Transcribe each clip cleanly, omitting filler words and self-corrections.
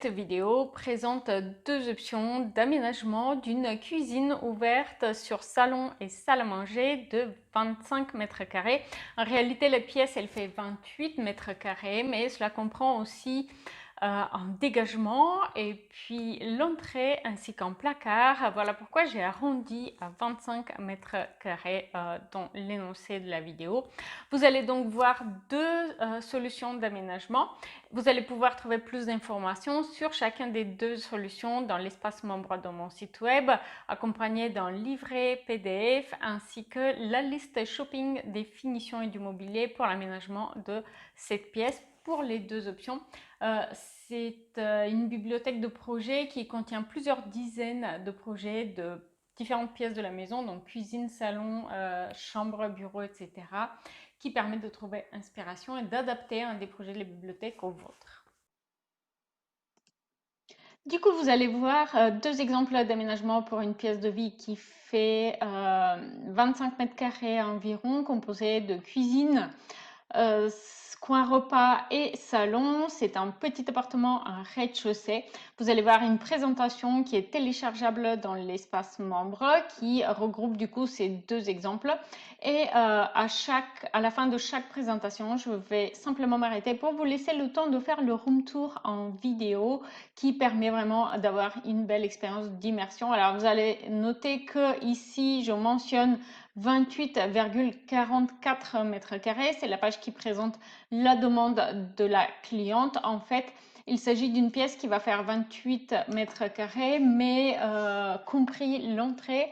Cette vidéo présente deux options d'aménagement d'une cuisine ouverte sur salon et salle à manger de 25 mètres carrés. En réalité, la pièce, elle fait 28 mètres carrés, mais cela comprend aussi un dégagement et puis l'entrée ainsi qu'un placard. Voilà pourquoi j'ai arrondi à 25 mètres carrés dans l'énoncé de la vidéo. Vous allez donc voir deux solutions d'aménagement. Vous allez pouvoir trouver plus d'informations sur chacune des deux solutions dans l'espace membre de mon site web, accompagné d'un livret PDF ainsi que la liste shopping des finitions et du mobilier pour l'aménagement de cette pièce pour les deux options. C'est une bibliothèque de projets qui contient plusieurs dizaines de projets de différentes pièces de la maison, donc cuisine, salon, chambre, bureau, etc., qui permet de trouver inspiration et d'adapter un des projets de la bibliothèque au vôtre. Du coup, vous allez voir deux exemples d'aménagement pour une pièce de vie qui fait 25 mètres carrés environ, composée de cuisine, coin repas et salon. C'est un petit appartement, un rez-de-chaussée. Vous allez voir une présentation qui est téléchargeable dans l'espace membre qui regroupe du coup ces deux exemples. Et à la fin de chaque présentation, je vais simplement m'arrêter pour vous laisser le temps de faire le room tour en vidéo qui permet vraiment d'avoir une belle expérience d'immersion. Alors vous allez noter que ici je mentionne 28,44 mètres carrés. C'est la page qui présente la demande de la cliente. En fait, il s'agit d'une pièce qui va faire 28 mètres carrés, mais compris l'entrée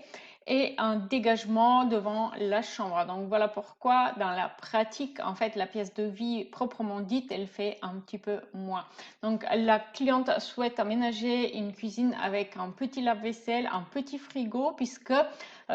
et un dégagement devant la chambre. Donc voilà pourquoi dans la pratique, en fait, la pièce de vie proprement dite, elle fait un petit peu moins. Donc la cliente souhaite aménager une cuisine avec un petit lave-vaisselle, un petit frigo, puisque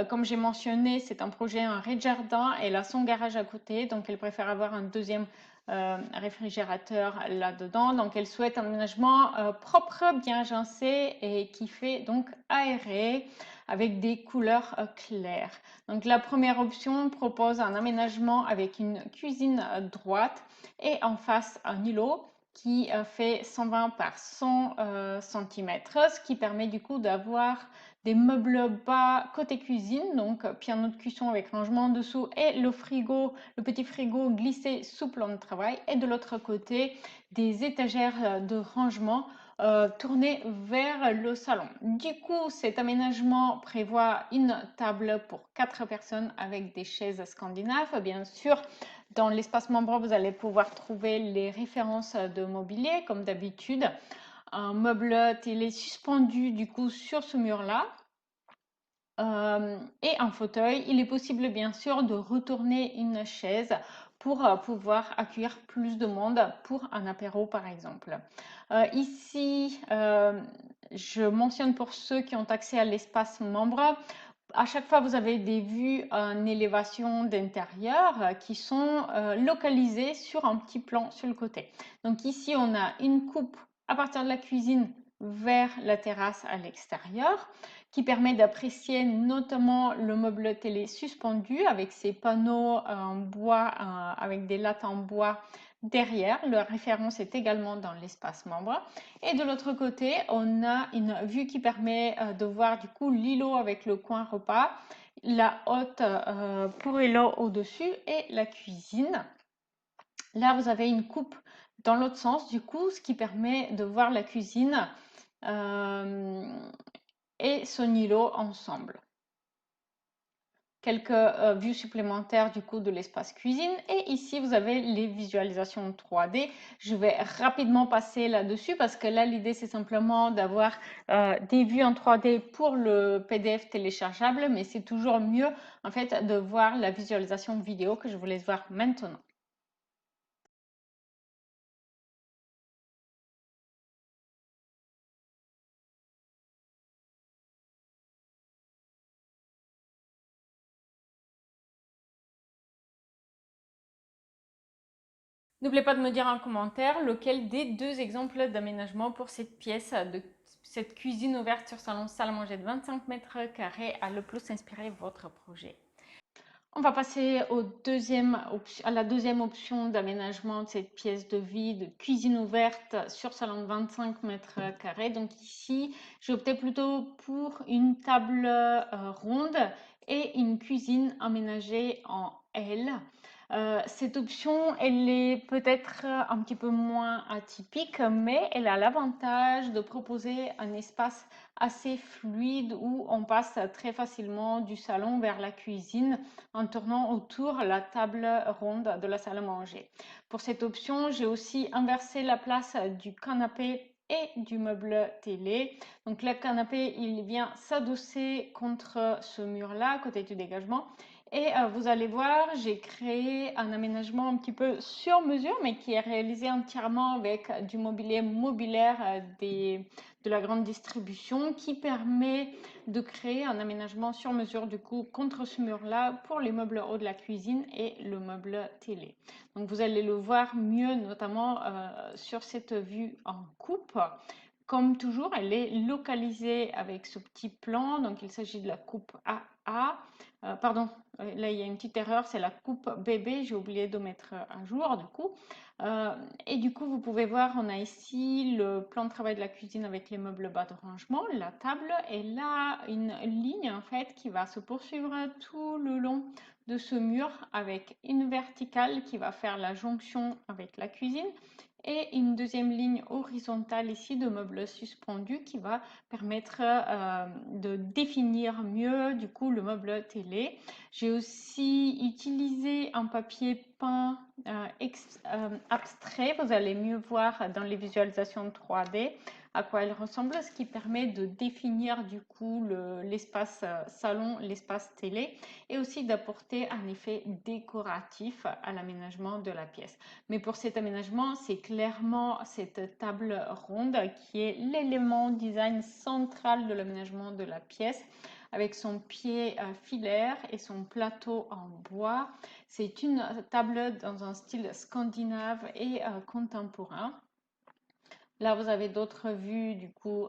comme j'ai mentionné, c'est un projet, un rez-de-jardin, elle a son garage à côté, donc elle préfère avoir un deuxième réfrigérateur là-dedans. Donc elle souhaite un aménagement propre, bien agencé et qui fait donc aéré avec des couleurs claires. Donc la première option propose un aménagement avec une cuisine droite et en face un îlot qui fait 120 par 100 cm, ce qui permet du coup d'avoir des meubles bas côté cuisine, donc piano de cuisson avec rangement en dessous et le frigo, le petit frigo glissé sous plan de travail, et de l'autre côté des étagères de rangement tournées vers le salon. Du coup, cet aménagement prévoit une table pour 4 personnes avec des chaises scandinaves. Bien sûr, dans l'espace membre, vous allez pouvoir trouver les références de mobilier comme d'habitude. Un meuble télé suspendu du coup sur ce mur-là. Et un fauteuil. Il est possible bien sûr de retourner une chaise pour pouvoir accueillir plus de monde pour un apéro par exemple. Ici, je mentionne pour ceux qui ont accès à l'espace membre, à chaque fois, vous avez des vues en élévation d'intérieur qui sont localisées sur un petit plan sur le côté. Donc ici, on a une coupe à partir de la cuisine vers la terrasse à l'extérieur qui permet d'apprécier notamment le meuble télé suspendu avec ses panneaux en bois, avec des lattes en bois derrière. La référence est également dans l'espace membre. Et de l'autre côté, on a une vue qui permet de voir du coup l'îlot avec le coin repas, la hotte pour îlot au-dessus et la cuisine. Là, vous avez une coupe dans l'autre sens du coup, ce qui permet de voir la cuisine et son îlot ensemble. Quelques vues supplémentaires du coup de l'espace cuisine, et ici vous avez les visualisations 3D. Je vais rapidement passer là-dessus parce que là l'idée c'est simplement d'avoir des vues en 3D pour le PDF téléchargeable, mais c'est toujours mieux en fait de voir la visualisation vidéo que je vous laisse voir maintenant. N'oubliez pas de me dire en commentaire lequel des deux exemples d'aménagement pour cette pièce, de cette cuisine ouverte sur salon salle à manger de 25 mètres carrés a le plus inspiré votre projet. On va passer à la deuxième option d'aménagement de cette pièce de vie de cuisine ouverte sur salon de 25 mètres carrés. Donc ici, j'ai opté plutôt pour une table ronde et une cuisine aménagée en L. Cette option, elle est peut-être un petit peu moins atypique, mais elle a l'avantage de proposer un espace assez fluide où on passe très facilement du salon vers la cuisine en tournant autour la table ronde de la salle à manger. Pour cette option, j'ai aussi inversé la place du canapé et du meuble télé. Donc le canapé, il vient s'adosser contre ce mur-là, côté du dégagement. Et vous allez voir, j'ai créé un aménagement un petit peu sur mesure, mais qui est réalisé entièrement avec du mobilier modulaire de la grande distribution, qui permet de créer un aménagement sur mesure du coup contre ce mur-là pour les meubles hauts de la cuisine et le meuble télé. Donc vous allez le voir mieux, notamment sur cette vue en coupe. Comme toujours, elle est localisée avec ce petit plan. Donc, il s'agit de la coupe AA. Pardon, là, il y a une petite erreur. C'est la coupe BB. J'ai oublié de mettre à jour, du coup. Et du coup, vous pouvez voir, on a ici le plan de travail de la cuisine avec les meubles bas de rangement, la table. Et là, une ligne, en fait, qui va se poursuivre tout le long de ce mur avec une verticale qui va faire la jonction avec la cuisine et une deuxième ligne horizontale ici de meubles suspendus qui va permettre de définir mieux du coup le meuble télé. J'ai aussi utilisé un papier peint abstrait, vous allez mieux voir dans les visualisations 3D à quoi il ressemble, ce qui permet de définir du coup l'espace salon, l'espace télé et aussi d'apporter un effet décoratif à l'aménagement de la pièce. Mais pour cet aménagement, c'est clairement cette table ronde qui est l'élément design central de l'aménagement de la pièce avec son pied filaire et son plateau en bois. C'est une table dans un style scandinave et contemporain. Là, vous avez d'autres vues, du coup,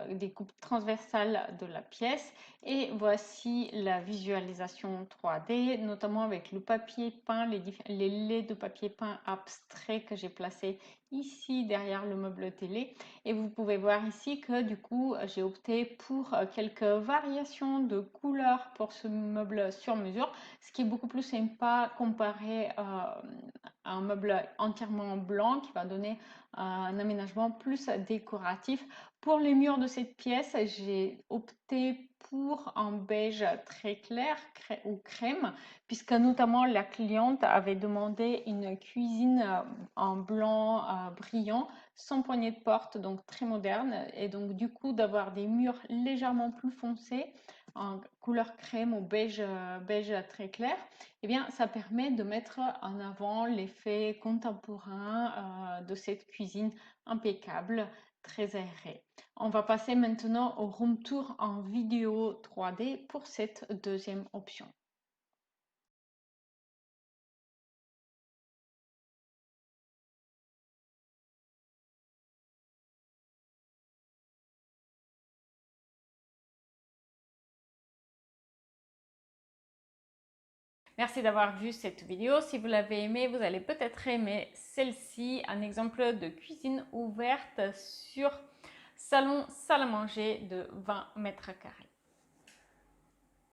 des coupes transversales de la pièce. Et voici la visualisation 3D, notamment avec le papier peint, les laits de papier peint abstrait que j'ai placé ici derrière le meuble télé. Et vous pouvez voir ici que, du coup, j'ai opté pour quelques variations de couleurs pour ce meuble sur mesure, ce qui est beaucoup plus sympa comparé à un meuble entièrement blanc qui va donner un aménagement plus décoratif. Pour les murs de cette pièce, j'ai opté pour un beige très clair ou crème, puisque notamment la cliente avait demandé une cuisine en blanc brillant, sans poignée de porte, donc très moderne. Et donc du coup, d'avoir des murs légèrement plus foncés, en couleur crème ou beige, beige très clair, eh bien, ça permet de mettre en avant l'effet contemporain de cette cuisine impeccable, très aérée. On va passer maintenant au room tour en vidéo 3D pour cette deuxième option. Merci d'avoir vu cette vidéo. Si vous l'avez aimée, vous allez peut-être aimer celle-ci, un exemple de cuisine ouverte sur salon, salle à manger de 20 mètres carrés.